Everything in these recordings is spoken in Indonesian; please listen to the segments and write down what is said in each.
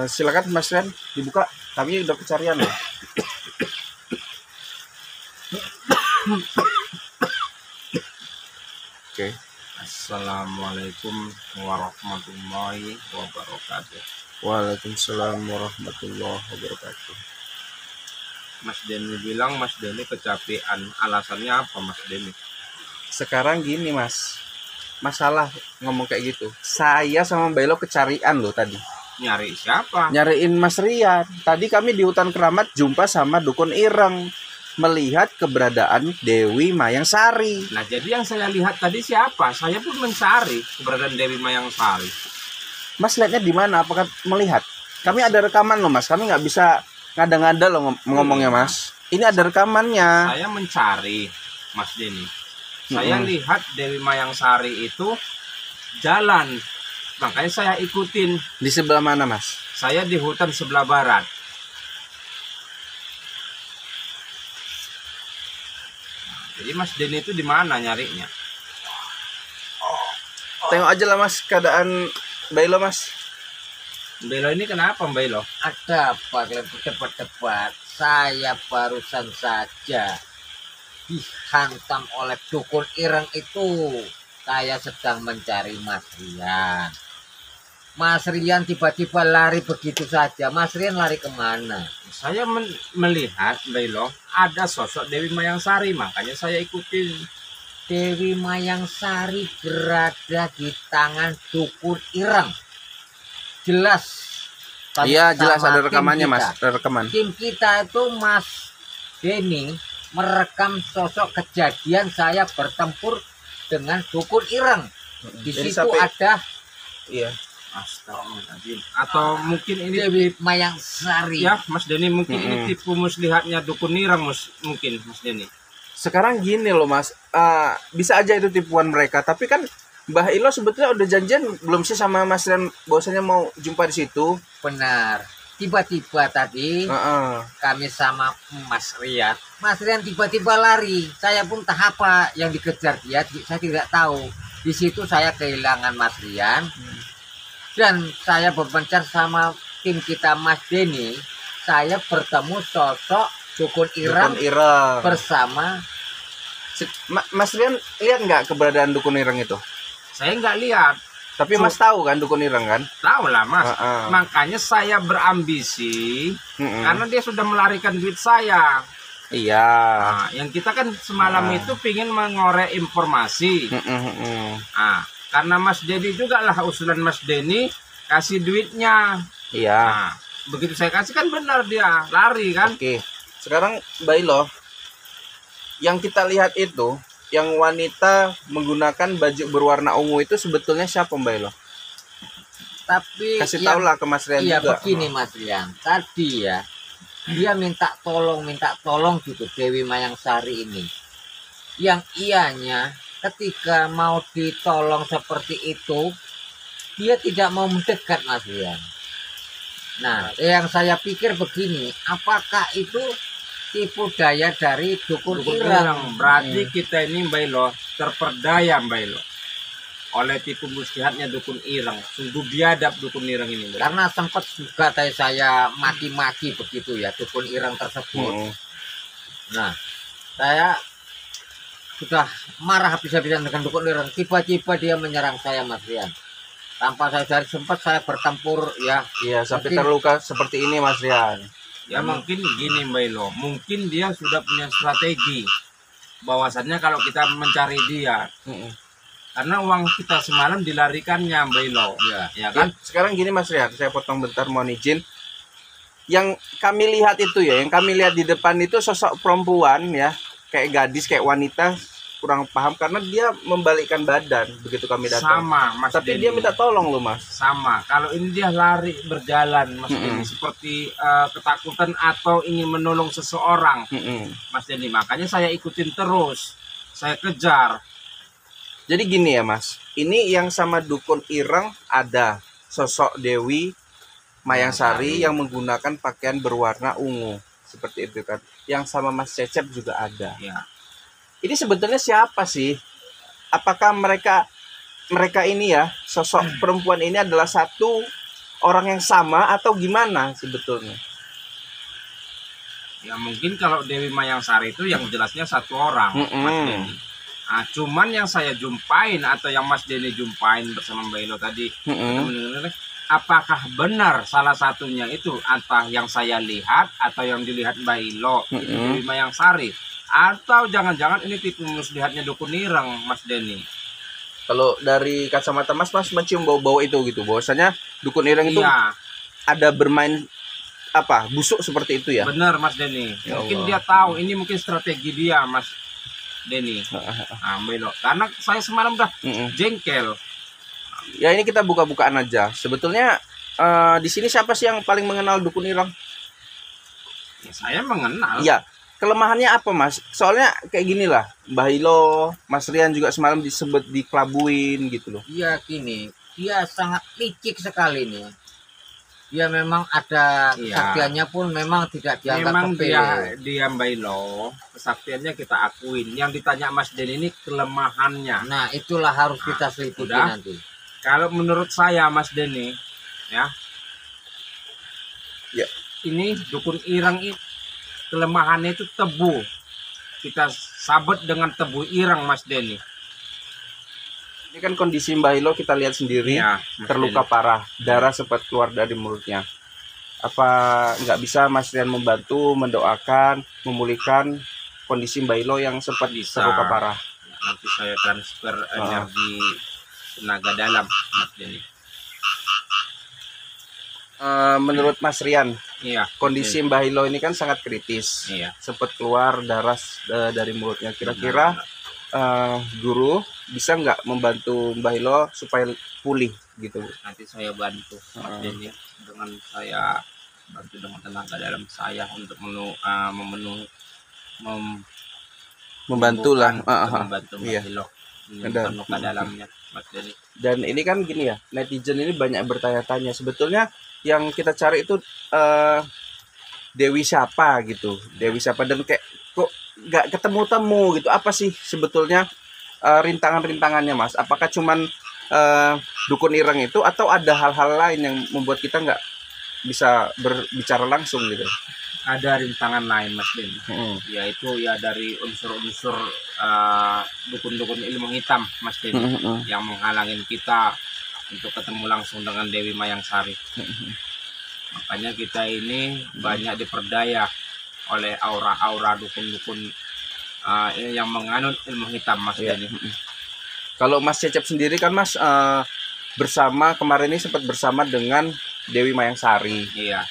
Silakan Mas Rian dibuka. Kami udah pencarian loh. Oke. Assalamualaikum warahmatullahi wabarakatuh. Waalaikumsalam warahmatullahi wabarakatuh. Mas Denny bilang Mas Denny kecapean. Alasannya apa Mas Denny? Sekarang gini Mas, masalah ngomong kayak gitu. Saya sama Mbak Elo kecarian loh tadi. Nyari siapa? Nyariin Mas Rian. Tadi kami di hutan keramat jumpa sama dukun Ireng, melihat keberadaan Dewi Mayang Sari. Nah, jadi yang saya lihat tadi siapa? Saya pun mencari keberadaan Dewi Mayang Sari. Mas lihatnya di mana? Apakah melihat? Kami ada rekaman loh Mas. Kami nggak bisa ngada-ngada loh ngomongnya Mas. Ini ada rekamannya. Saya mencari Mas Denny. Saya lihat Dewi Mayang Sari itu jalan. Makanya saya ikutin. Di sebelah mana Mas? Saya di hutan sebelah barat. Jadi Mas Denny itu di mana nyarinya? Tengok aja lah Mas keadaan Mbak Elo Mas. Belo ini kenapa Belo? Ada apa kalian cepat-cepat? Saya barusan saja dihantam oleh dukun Ireng itu. Saya sedang mencari Mas Rian. Mas Rian tiba-tiba lari begitu saja. Mas Rian lari kemana? Saya melihat Belo ada sosok Dewi Mayang Sari, makanya saya ikutin. Dewi Mayang Sari berada di tangan dukun Ireng. Jelas. Iya jelas Sama ada tim rekamannya kita. Mas. Ada rekaman. Tim kita itu Mas Denny merekam sosok kejadian saya bertempur dengan dukun Ireng. Di Jadi situ sampai- ada Iya. Astagfirullahaladzim. Atau mungkin ini Dewi Mayang Sari. ya Mas Denny, mungkin ini tipu muslihatnya dukun Ireng mungkin Mas Denny. Sekarang gini loh Mas. Bisa aja itu tipuan mereka. Tapi kan Mbah Ilo sebetulnya udah janjian belum sih sama Mas Rian bahwasanya mau jumpa di situ. Benar. Tiba-tiba tadi Heeh. kami sama Mas Rian. Mas Rian tiba-tiba lari. Saya pun tak apa yang dikejar dia. Saya tidak tahu. Di situ saya kehilangan Mas Rian. Dan saya berpencar sama tim kita Mas Denny. Saya bertemu sosok dukun Ireng Dukun Ireng. bersama. Mas Rian lihat nggak keberadaan dukun Ireng itu? Saya nggak lihat. Tapi Mas tahu kan dukun Ireng kan? Tahu lah Mas. Heeh. Makanya saya berambisi karena dia sudah melarikan duit saya. Iya. Nah, yang kita kan semalam itu pingin mengorek informasi. Nah, karena Mas Denny juga lah usulan Mas Denny kasih duitnya. Iya. Nah, begitu saya kasih kan benar dia lari kan. Oke. Sekarang Mbak Ilo, yang kita lihat itu, yang wanita menggunakan baju berwarna ungu itu sebetulnya siapa Mbak Ilo? Tapi Kasih tahu lah ke Mas Rian iya juga. begini Mas Rian. Tadi ya dia minta tolong gitu Dewi Mayang Sari ini. Yang ianya ketika mau ditolong seperti itu dia tidak mau mendekat Mas Rian. Nah, yang saya pikir begini, apakah itu tipu daya dari dukun Ireng? Ireng. Berarti kita ini Mbak Ilo terperdaya Mbak Ilo oleh tipu muslihatnya dukun Ireng. Sungguh biadab dukun Ireng ini. Mbak. Karena sempat juga tadi saya maki-maki begitu ya dukun Ireng tersebut. Nah, saya sudah marah habis-habisan dengan dukun Ireng. Tiba-tiba dia menyerang saya Mas Rian. Tanpa saya dari sempat saya bertempur ya. Iya, sampai Mungkin- terluka seperti ini Mas Rian. Ya mungkin gini Mbak Ilo, mungkin dia sudah punya strategi bahwasannya kalau kita mencari dia, karena uang kita semalam dilarikannya Mbak Ilo, ya kan? Sekarang gini Mas Rian, saya potong bentar, mohon izin. Yang kami lihat itu ya, yang kami lihat di depan itu sosok perempuan ya, kayak gadis, kayak wanita, kurang paham karena dia membalikkan badan begitu kami datang. Sama Mas Tapi Denny. dia minta tolong loh Mas. Sama, kalau ini dia lari berjalan Mas Denny, seperti ketakutan atau ingin menolong seseorang Mas Denny. Makanya saya ikutin terus, saya kejar. Jadi gini ya Mas, ini yang sama dukun Ireng ada sosok Dewi Mayang Sari yang menggunakan pakaian berwarna ungu seperti itu kan. Yang sama Mas Cecep juga ada. Ya. Ini sebetulnya siapa sih? Apakah mereka ini ya, sosok perempuan ini adalah satu orang yang sama atau gimana sebetulnya? Ya mungkin kalau Dewi Mayang Sari itu yang jelasnya satu orang, Mas Denny. Nah, cuman yang saya jumpain atau yang Mas Denny jumpain bersama Mbak Ilo tadi, apakah benar salah satunya itu entah yang saya lihat atau yang dilihat Mbak Ilo itu Dewi Mayang Sari, atau jangan-jangan ini tipu muslihatnya dukun ireng, Mas Denny? Kalau dari kacamata Mas mencium bau-bau itu gitu, bahwasanya dukun ireng itu Iya, ada bermain apa busuk seperti itu ya? benar Mas Denny. Ya Mungkin Allah. dia tahu ini mungkin strategi dia, Mas Denny. Nah, Mbak Ilo, karena saya semalam udah jengkel. Ya ini kita buka-bukaan aja. Sebetulnya di sini siapa sih yang paling mengenal dukun ireng? Ya, saya mengenal. Iya. Kelemahannya apa Mas? Soalnya kayak gini lah, Mbah Ilo, Mas Rian juga semalam disebut dikelabuin gitu loh. Iya gini, dia sangat licik sekali nih. Dia memang ada Iya. kesaktiannya pun memang tidak dianggap Memang sepele. dia Mbak Ilo, kesaktiannya kita akuin. Yang ditanya Mas Denny ini kelemahannya. Nah itulah harus kita selidiki udah. nanti. Kalau menurut saya Mas Denny, ya, Ya. ini dukun ireng itu kelemahannya itu tebu. Kita sabet dengan tebu ireng, Mas Denny. Ini kan kondisi Mbah Ilo kita lihat sendiri, Ya, Mas terluka Denny. parah, darah sempat keluar dari mulutnya. Apa nggak bisa Mas Rian membantu, mendoakan, memulihkan kondisi Mbah Ilo yang sempat Bisa. terluka parah? Nanti saya transfer energi tenaga dalam, Mas Denny. Menurut Mas Rian, Iya. kondisi Mbah Ilo ini kan sangat kritis. Iya. Sempat keluar darah dari mulutnya. Kira-kira guru bisa nggak membantu Mbah Ilo supaya pulih gitu? Nanti saya bantu Mas Denny dengan saya bantu dengan tenaga dalam saya untuk memenuhi Membantu lah. membantu Mas Iya. Ilo Ada. menyembuhkan luka dalamnya, Mas Denny. Dan ini kan gini ya, netizen ini banyak bertanya-tanya. Sebetulnya yang kita cari itu Dewi siapa gitu, Dewi siapa, dan kayak kok nggak ketemu-temu gitu. Apa sih sebetulnya rintangan-rintangannya Mas? Apakah cuman dukun ireng itu atau ada hal-hal lain yang membuat kita nggak bisa berbicara langsung gitu? Ada rintangan lain, Mas Denny, yaitu ya dari unsur-unsur dukun-dukun ilmu hitam, Mas Denny, yang menghalangin kita untuk ketemu langsung dengan Dewi Mayang Sari. Makanya kita ini banyak diperdaya oleh aura-aura dukun-dukun yang menganut ilmu hitam, Mas Iya. Denny. Kalau Mas Cecep sendiri kan Mas bersama kemarin ini sempat bersama dengan Dewi Mayang Sari, Iya,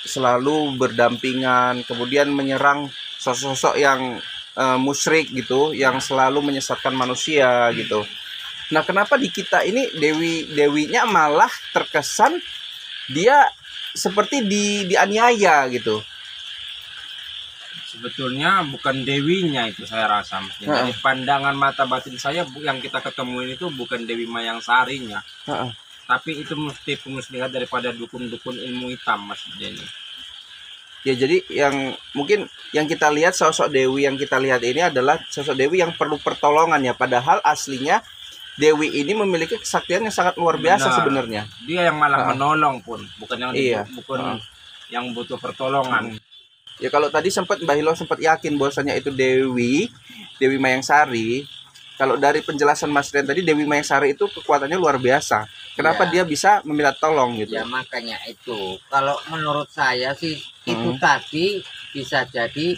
selalu berdampingan, kemudian menyerang sosok-sosok yang musyrik gitu, yang selalu menyesatkan manusia gitu. Nah, kenapa di kita ini Dewinya malah terkesan dia seperti dianiaya gitu? sebetulnya bukan dewinya itu saya rasa, Mas Denny. Dari pandangan mata batin saya yang kita ketemuin itu bukan Dewi Mayang Sarinya, tapi itu mesti muslihat daripada dukun-dukun ilmu hitam, Mas Denny. Ya, jadi yang mungkin yang kita lihat, sosok Dewi yang kita lihat ini adalah sosok Dewi yang perlu pertolongan ya, padahal aslinya Dewi ini memiliki kesaktian yang sangat luar biasa Benar. sebenarnya. Dia yang malah menolong pun, bukan yang Iya. bukan yang butuh pertolongan. Ya kalau tadi sempat Mbah Hilo sempat yakin bahwasanya itu Dewi Mayang Sari. Kalau dari penjelasan Mas Rian tadi, Dewi Mayang Sari itu kekuatannya luar biasa. Kenapa dia Ya. bisa meminta tolong gitu? Ya makanya itu. Kalau menurut saya sih itu tadi bisa jadi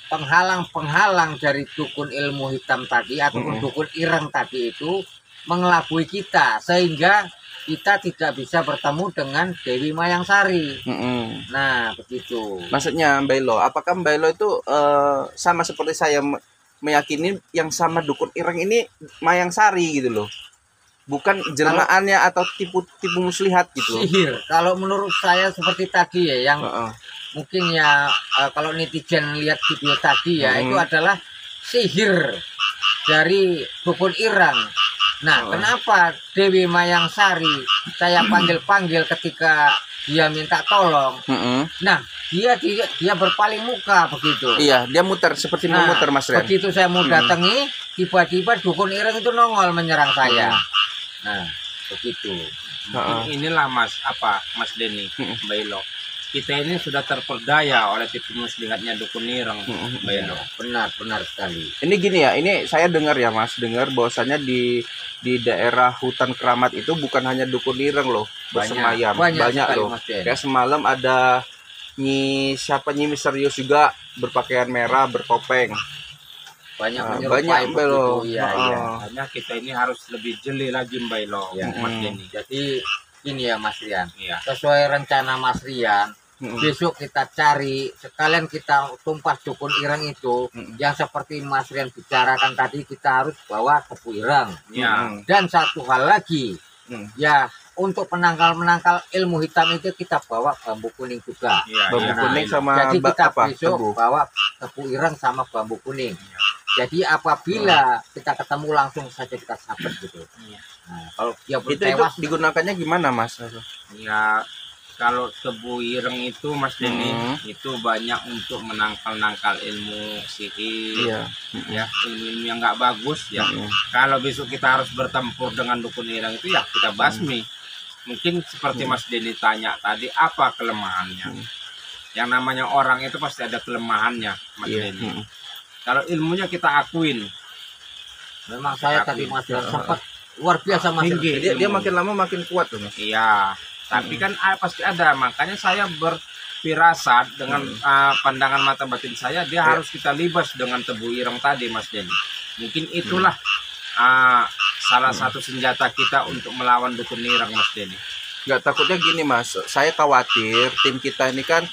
penghalang-penghalang dari dukun ilmu hitam tadi ataupun dukun ireng tadi itu mengelabui kita sehingga kita tidak bisa bertemu dengan Dewi Mayang Sari. Nah, begitu. Maksudnya Mbak Ilo, apakah Mbak Ilo itu sama seperti saya meyakini yang sama dukun ireng ini Mayang Sari gitu loh, bukan jelmaannya atau tipu muslihat gitu? Sihir. Kalau menurut saya seperti tadi ya, yang mungkin ya kalau netizen lihat video tadi ya, itu adalah sihir dari dukun ireng. Nah, kenapa Dewi Mayang Sari saya panggil-panggil ketika dia minta tolong? Nah, dia berpaling muka begitu. Iya, dia muter seperti memutar Mas Rian. Begitu saya mau datangi, tiba-tiba dukun ireng itu nongol menyerang saya. Nah, begitu. Mungkin inilah Mas Denny, Mbak Ilo. Kita ini sudah terperdaya oleh tipu muslihatnya dukun Ireng, Mbak Ilo. Benar sekali. Ini gini ya, ini saya dengar ya Mas, dengar bahwasannya di daerah hutan Keramat itu bukan hanya dukun Ireng loh bersemayam, banyak sekali, loh. Mas Den. Kayak semalam ada Nyi Misterius juga berpakaian merah, bertopeng. Banyak banyak Mbak Ilo. Iya. Hanya kita ini harus lebih jeli lagi Mbak Ilo, Mas Denny. Jadi ini ya Mas Rian. Iya. Sesuai rencana Mas Rian, besok kita cari, sekalian kita tumpas dukun Ireng itu yang seperti Mas Rian bicarakan tadi, kita harus bawa tepu Ireng. Ya. Dan satu hal lagi, ya untuk penangkal ilmu hitam itu kita bawa bambu kuning juga. Ya, Bambu kuning sama Jadi kita besok tebu. bawa tepu Ireng sama bambu kuning. Jadi apabila kita ketemu langsung saja kita sabet gitu. Nah, kalau dia Itu tewas, digunakannya gimana Mas? Ya, kalau tebu ireng itu Mas Denny itu banyak untuk menangkal ilmu sihir, Iya. ya ilmu yang nggak bagus ya. Kalau besok kita harus bertempur dengan dukun ireng itu ya kita basmi. Mungkin seperti Mas Denny tanya tadi, apa kelemahannya? Yang namanya orang itu pasti ada kelemahannya, Mas Denny. Kalau ilmunya kita akuin. memang saya tadi Mas Rian sempat luar biasa Mas Rian. Tinggi. Dia makin lama makin kuat tuh Mas. Iya, tapi kan pasti ada. Makanya saya berfirasat dengan pandangan mata batin saya, dia harus kita libas dengan tebu ireng tadi, Mas Denny. Mungkin itulah salah satu senjata kita untuk melawan dukun ireng, Mas Denny. Nggak, takutnya gini Mas, saya khawatir tim kita ini kan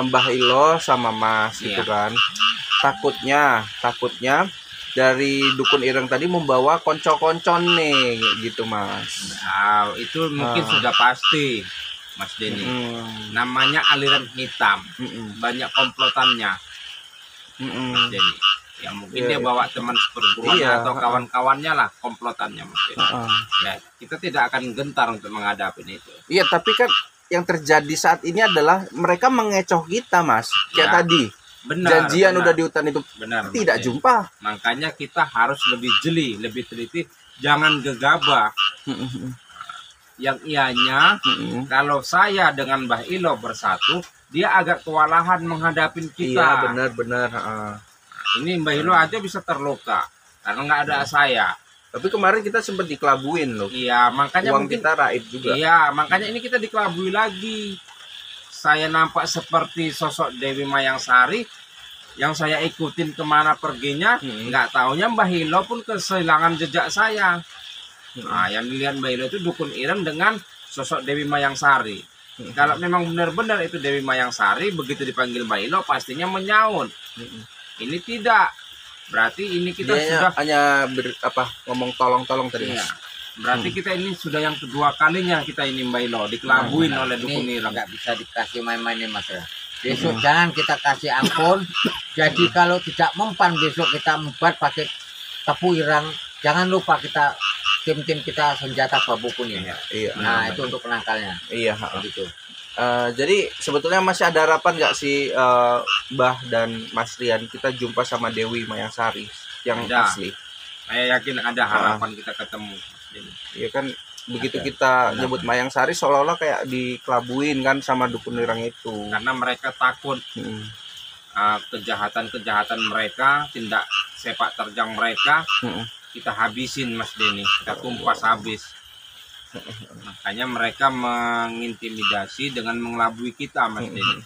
Mbah Ilo sama Mas gitu kan. Takutnya dari dukun ireng tadi membawa konco-koncon nih gitu Mas. Nah, itu mungkin sudah pasti, Mas Denny. Namanya aliran hitam, banyak komplotannya, Mas Denny. Ya mungkin dia bawa teman seperguruan atau kawan-kawannya lah komplotannya, Mas Denny. Ya, kita tidak akan gentar untuk menghadapi itu. Iya, tapi kan yang terjadi saat ini adalah mereka mengecoh kita Mas. Kayak tadi. Benar, janjian udah di hutan itu tidak jumpa. Makanya kita harus lebih jeli, lebih teliti, jangan gegabah. Yang ianya kalau saya dengan Mbah Ilo bersatu, dia agak kewalahan menghadapi kita. Iya, benar. Ini Mbah Ilo aja bisa terluka karena nggak ada saya. Tapi kemarin kita sempat dikelabuin loh. Iya, makanya uang mungkin kita raib juga. Iya, makanya ini kita dikelabui lagi. Saya nampak seperti sosok Dewi Mayang Sari yang saya ikutin kemana perginya, nggak taunya Mbah Ilo pun kehilangan jejak saya. Nah, yang dilihat Mbah Ilo itu dukun ireng dengan sosok Dewi Mayang Sari. Kalau memang benar-benar itu Dewi Mayang Sari, begitu dipanggil Mbah Ilo pastinya menyaut. Ini tidak. Berarti ini kita sudah hanya ngomong tolong-tolong tadi Mas. Berarti kita ini sudah yang kedua kalinya kita ini Mbak Ilo dikelabuin oleh dukun ireng. Nggak bisa dikasih main-main nih Mas ya. Besok jangan kita kasih ampun. Jadi kalau tidak mempan besok kita membuat pakai tepu ireng. Jangan lupa kita tim kita senjata bambu kuning. Iya. Nah itu untuk penangkalnya. Iya. Gitu. Jadi sebetulnya masih ada harapan nggak sih Mbah dan Mas Rian kita jumpa sama Dewi Mayang Sari yang asli? Saya yakin ada harapan kita ketemu. Iya kan, begitu kita nyebut Mayang Sari seolah-olah kayak dikelabuin kan sama dukun ireng itu. Karena mereka takut kejahatan mereka, tindak sepak terjang mereka, kita habisin Mas Denny, kita tumpas habis. Makanya mereka mengintimidasi dengan mengelabui kita Mas Denny.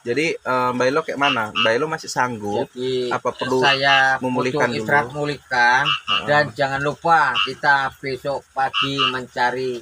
Jadi Mbak Ilo kayak mana? Mbak Ilo masih sanggup? Jadi, apa perlu saya memulihkan dulu? istirahat memulihkan dan jangan lupa kita besok pagi mencari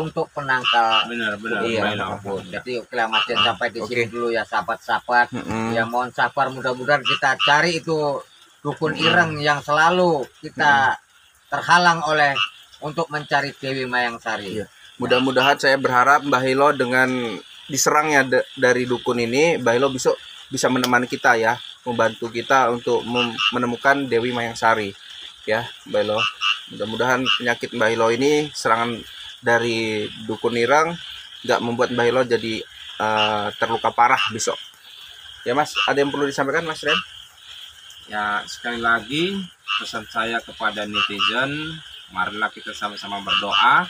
untuk penangkal. Benar. Iya. Jadi oke lah Mas sampai di sini dulu ya sahabat-sahabat. Ya mohon sabar, mudah-mudahan kita cari itu dukun ireng yang selalu kita terhalang oleh untuk mencari Dewi Mayang Sari. Iya. Mudah-mudahan saya berharap Mbah Ilo dengan diserangnya dari dukun ini, Mbah Ilo bisa menemani kita ya, membantu kita untuk menemukan Dewi Mayang Sari ya Mbah Ilo. Mudah-mudahan penyakit Mbah Ilo ini, serangan dari dukun ireng, nggak membuat Mbah Ilo jadi terluka parah besok ya Mas. Ada yang perlu disampaikan Mas Ren? Ya sekali lagi pesan saya kepada netizen, Marilah kita sama-sama berdoa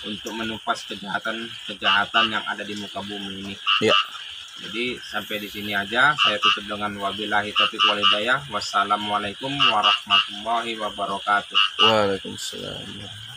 untuk menumpas kejahatan yang ada di muka bumi ini. Ya. Jadi sampai di sini aja. Saya tutup dengan wabillahi taufiq wal hidayah. Wassalamualaikum warahmatullahi wabarakatuh. Waalaikumsalam.